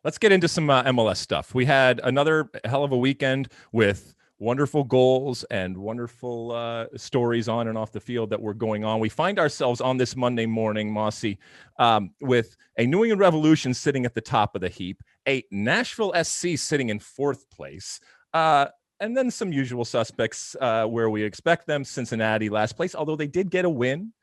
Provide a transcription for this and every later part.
Let's get into some MLS stuff. We had another hell of a weekend with wonderful goals and wonderful stories on and off the field that were going on. We find ourselves on this Monday morning, Mosse, with a New England Revolution sitting at the top of the heap, a Nashville SC sitting in fourth place, and then some usual suspects where we expect them. Cincinnati last place, although they did get a win.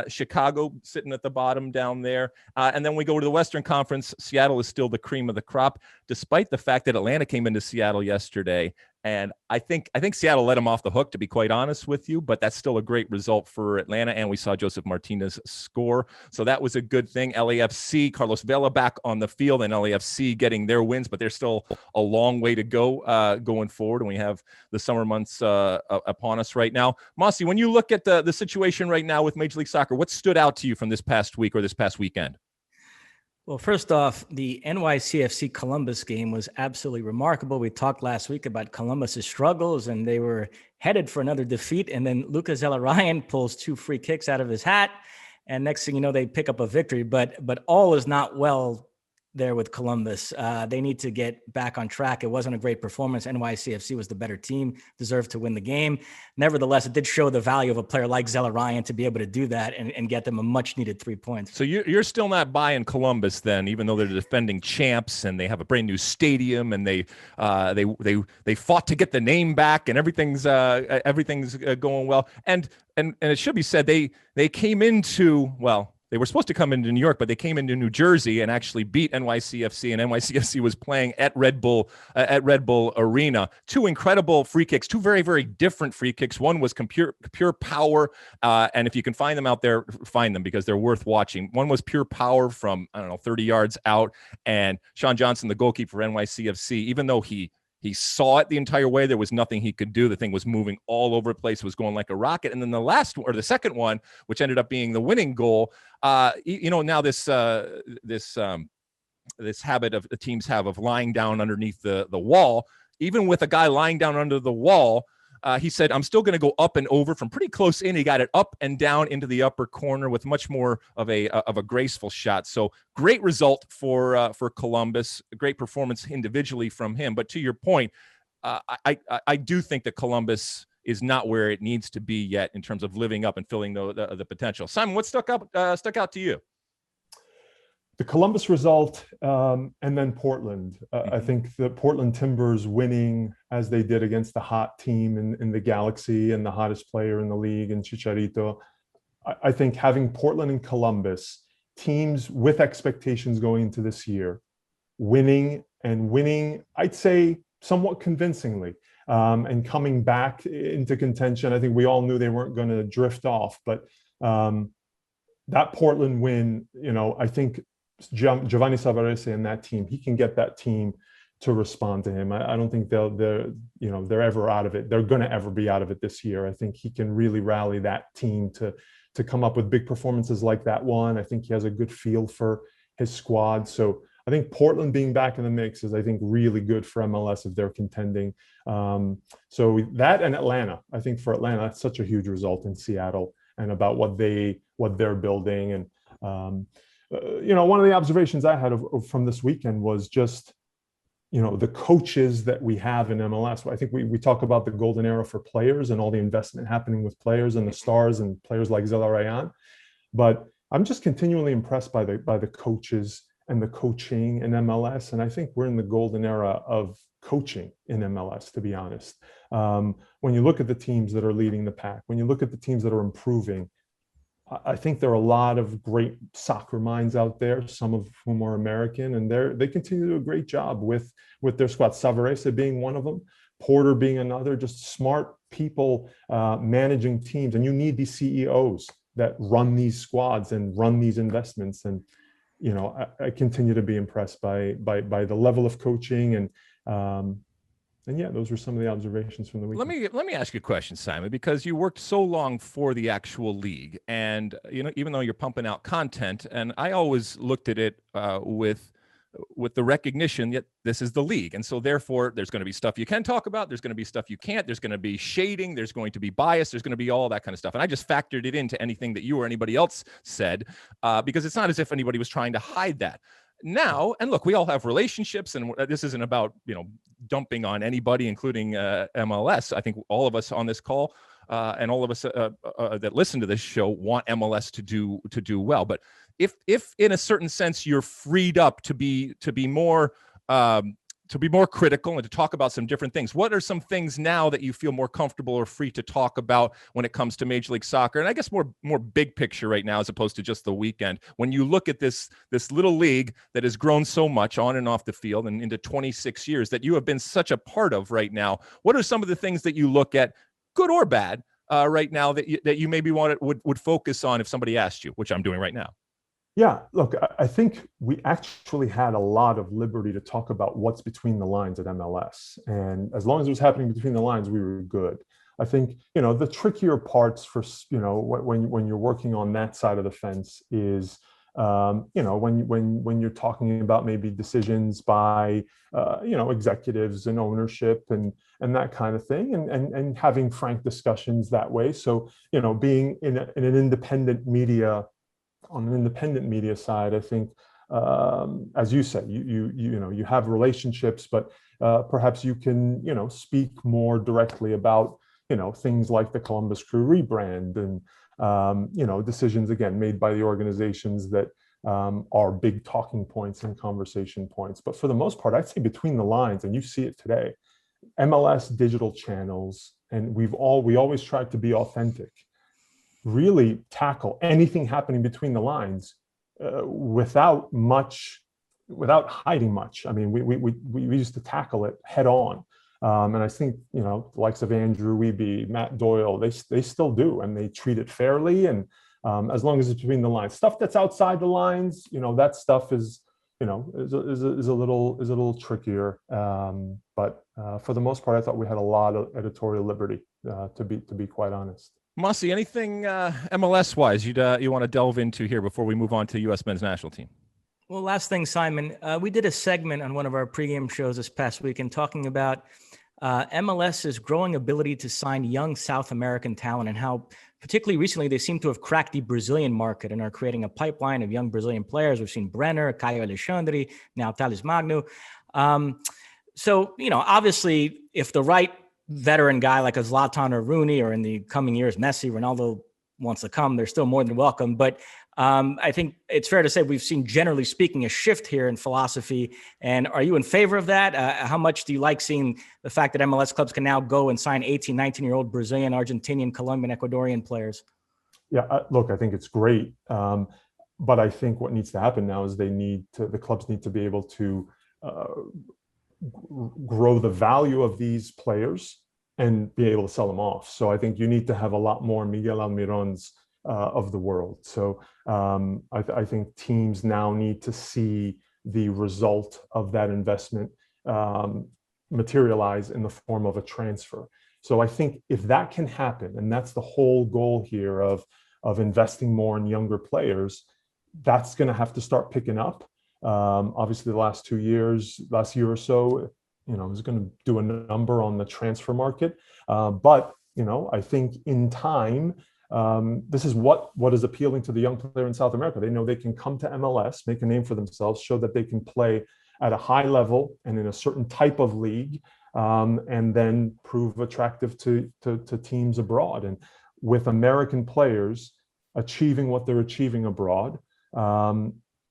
Chicago sitting at the bottom down there. And then we go to the Western Conference. Seattle is still the cream of the crop, despite the fact that Atlanta came into Seattle yesterday. And I think Seattle let them off the hook, to be quite honest with you, but that's still a great result for Atlanta. And we saw Joseph Martinez score. So that was a good thing. LAFC, Carlos Vela back on the field, and LAFC getting their wins, but there's still a long way to go going forward. And we have the summer months upon us right now. Mosse, when you look at the situation right now with Major League Soccer, what stood out to you from this past week or this past weekend? Well, first off, the NYCFC Columbus game was absolutely remarkable. We talked last week about Columbus's struggles, and they were headed for another defeat. And then Lucas Zelarayan pulls 2 free kicks out of his hat. And next thing you know, they pick up a victory. But all is not well there with Columbus. They need to get back on track. It wasn't a great performance. NYCFC was the better team, deserved to win the game. Nevertheless, it did show the value of a player like Zelarayan to be able to do that and get them a much needed 3 points. So you're still not buying Columbus then, even though they're defending champs and they have a brand new stadium and they fought to get the name back and everything's going well. And it should be said they came into, well, they were supposed to come into New York, but they came into New Jersey and actually beat NYCFC, and NYCFC was playing at Red Bull Arena. 2 incredible free kicks, 2 very, very different free kicks. One was pure power, and if you can find them out there, find them because they're worth watching. One was pure power from, 30 yards out, and Sean Johnson, the goalkeeper for NYCFC, even though he saw it the entire way, there was nothing he could do. The thing was moving all over the place. It was going like a rocket. And then the second one, which ended up being the winning goal, now this habit of the teams have of lying down underneath the wall, even with a guy lying down under the wall, he said, I'm still going to go up and over from pretty close in. He got it up and down into the upper corner with much more of a graceful shot. So great result for Columbus. A great performance individually from him. But to your point, I do think that Columbus is not where it needs to be yet in terms of living up and filling the potential. Simon, what stuck out to you? The Columbus result, and then Portland. I think the Portland Timbers winning as they did against the hot team in the Galaxy and the hottest player in the league in Chicharito. I think having Portland and Columbus, teams with expectations going into this year, winning, I'd say somewhat convincingly, and coming back into contention. I think we all knew they weren't going to drift off, but that Portland win, I think Giovanni Savarese and that team, he can get that team to respond to him. I don't think they're ever out of it. They're going to ever be out of it this year. I think he can really rally that team to come up with big performances like that one. I think he has a good feel for his squad. So I think Portland being back in the mix is, I think, really good for MLS if they're contending. So that and Atlanta, I think for Atlanta, that's such a huge result in Seattle and about what they're building. And one of the observations I had from this weekend was just, the coaches that we have in MLS. I think we talk about the golden era for players and all the investment happening with players and the stars and players like Zelarayan. But I'm just continually impressed by the coaches and the coaching in MLS. And I think we're in the golden era of coaching in MLS, to be honest. When you look at the teams that are leading the pack, when you look at the teams that are improving, I think there are a lot of great soccer minds out there, some of whom are American, and they continue to do a great job with their squad. Savarese being one of them, Porter being another, just smart people managing teams. And you need these CEOs that run these squads and run these investments. And, I continue to be impressed by the level of coaching and yeah, those were some of the observations from the weekend. Let me ask you a question, Simon, because you worked so long for the actual league, and even though you're pumping out content, and I always looked at it with the recognition that this is the league, and so therefore there's going to be stuff you can talk about, there's going to be stuff you can't, there's going to be shading, there's going to be bias, there's going to be all that kind of stuff, and I just factored it into anything that you or anybody else said because it's not as if anybody was trying to hide that. now, and look, we all have relationships, and this isn't about, dumping on anybody, including MLS. I think all of us on this call and all of us that listen to this show want MLS to do well. But if in a certain sense you're freed up to be more critical and to talk about some different things, what are some things now that you feel more comfortable or free to talk about when it comes to Major League Soccer? And I guess more big picture right now, as opposed to just the weekend. When you look at this little league that has grown so much on and off the field and into 26 years that you have been such a part of right now, what are some of the things that you look at, good or bad, right now that you maybe would focus on if somebody asked you, which I'm doing right now? Yeah, look, I think we actually had a lot of liberty to talk about what's between the lines at MLS. And as long as it was happening between the lines, we were good. I think, the trickier parts for, when you're working on that side of the fence is, when you're talking about maybe decisions by, executives and ownership and that kind of thing, and having frank discussions that way. So, being in an independent media, on an independent media side, I think, as you said, you have relationships, but perhaps you can, speak more directly about, things like the Columbus Crew rebrand and, decisions again made by the organizations that are big talking points and conversation points. But for the most part, I'd say between the lines, and you see it today, MLS digital channels, and we always tried to be authentic, really tackle anything happening between the lines without hiding much. I mean, we used to tackle it head on. And I think, the likes of Andrew Wiebe, Matt Doyle, they still do, and they treat it fairly. And as long as it's between the lines, stuff that's outside the lines, that stuff is a little trickier. But for the most part, I thought we had a lot of editorial liberty, to be quite honest. Mosse, anything MLS-wise you want to delve into here before we move on to U.S. men's national team? Well, last thing, Simon, we did a segment on one of our pregame shows this past weekend talking about MLS's growing ability to sign young South American talent and how, particularly recently, they seem to have cracked the Brazilian market and are creating a pipeline of young Brazilian players. We've seen Brenner, Caio Alexandre, now Thales Magno. So, obviously, if the right veteran guy like a Zlatan or Rooney, or in the coming years, Messi, Ronaldo wants to come, they're still more than welcome. But I think it's fair to say we've seen, generally speaking, a shift here in philosophy. And are you in favor of that? How much do you like seeing the fact that MLS clubs can now go and sign 18, 19-year-old Brazilian, Argentinian, Colombian, Ecuadorian players? Yeah, look, I think it's great. But I think what needs to happen now is the clubs need to be able to grow the value of these players and be able to sell them off. So I think you need to have a lot more Miguel Almirons of the world. So I think teams now need to see the result of that investment materialize in the form of a transfer. So I think if that can happen, and that's the whole goal here of investing more in younger players, that's going to have to start picking up. Obviously, the last year or so, is going to do a number on the transfer market. But I think in time, this is what is appealing to the young player in South America. They know they can come to MLS, make a name for themselves, show that they can play at a high level and in a certain type of league, and then prove attractive to teams abroad. And with American players achieving what they're achieving abroad,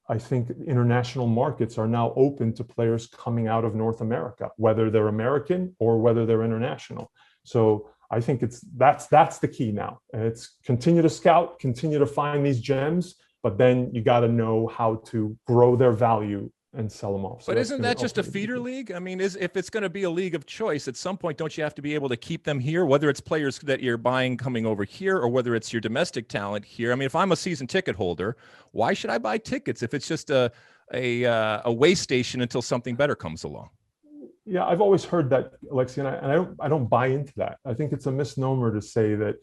I think international markets are now open to players coming out of North America, whether they're American or whether they're international. So I think that's the key now. It's continue to scout, continue to find these gems, but then you got to know how to grow their value and sell them off. So but isn't that just a feeder league? I mean, if it's going to be a league of choice, at some point, don't you have to be able to keep them here, whether it's players that you're buying coming over here or whether it's your domestic talent here? I mean, if I'm a season ticket holder, why should I buy tickets if it's just a way station until something better comes along? Yeah, I've always heard that, Alexi, and I don't buy into that. I think it's a misnomer to say that,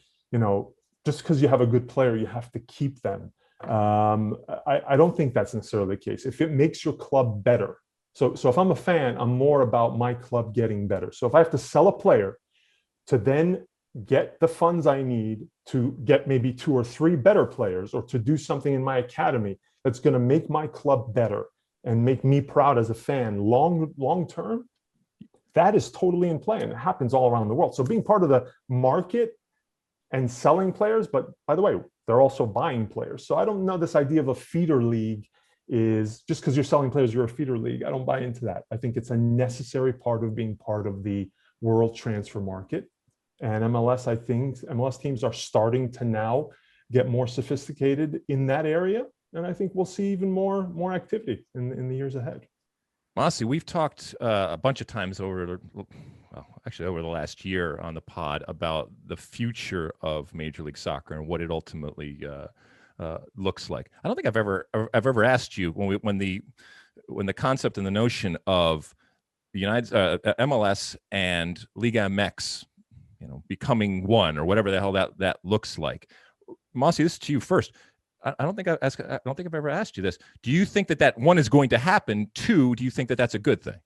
just because you have a good player, you have to keep them. I don't think that's necessarily the case. If it makes your club better. So if I'm a fan, I'm more about my club getting better. So if I have to sell a player to then get the funds I need to get maybe 2 or 3 better players, or to do something in my academy that's going to make my club better, and make me proud as a fan long term, that is totally in play, and it happens all around the world. So being part of the market and selling players, but by the way, they're also buying players. So I don't know, this idea of a feeder league is just because you're selling players, you're a feeder league. I don't buy into that. I think it's a necessary part of being part of the world transfer market. And MLS, I think MLS teams are starting to now get more sophisticated in that area. And I think we'll see even more activity in the years ahead. Mosse, we've talked a bunch of times over the last year on the pod about the future of Major League Soccer and what it ultimately looks like. I don't think I've ever asked you when the concept and the notion of the MLS and Liga MX, becoming one, or whatever the hell that looks like. Mosse, this is to you first. I don't think I've ever asked you this. Do you think that one is going to happen? Two, do you think that that's a good thing?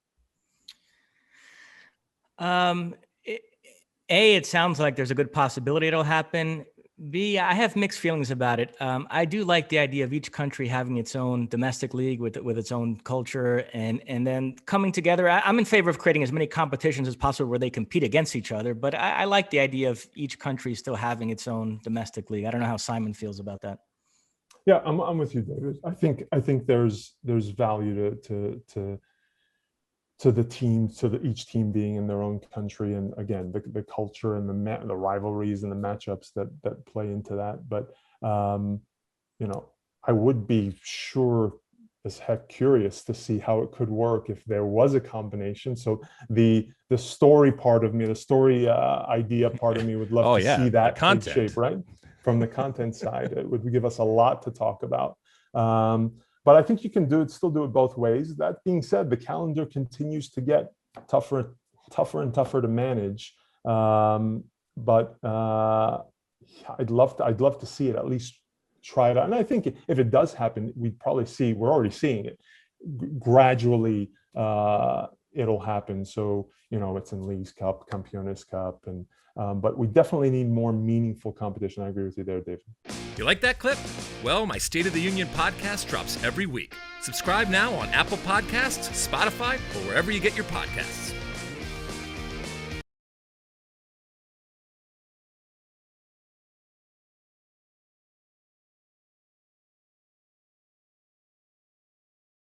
It sounds like there's a good possibility it'll happen. B, I have mixed feelings about it. I do like the idea of each country having its own domestic league with its own culture and then coming together. I'm in favor of creating as many competitions as possible where they compete against each other, but I like the idea of each country still having its own domestic league. I don't know how Simon feels about that. Yeah, I'm with you, David. I think there's value to the team, each team being in their own country, and again the culture and the rivalries and the matchups that play into that. But I would be sure as heck curious to see how it could work if there was a combination. So the story part of me, the story idea part of me would love to see that take shape, right? From the content side, it would give us a lot to talk about. But I think you can still do it both ways. That being said, the calendar continues to get tougher and tougher to manage. But I'd love to see it at least try it out. And I think if it does happen, we'd probably we're already seeing it gradually. It'll happen. So it's in Leagues Cup, Campeones Cup, and but we definitely need more meaningful competition. I agree with you there, David. You like that clip? Well, my State of the Union podcast drops every week. Subscribe now on Apple Podcasts, Spotify, or wherever you get your podcasts.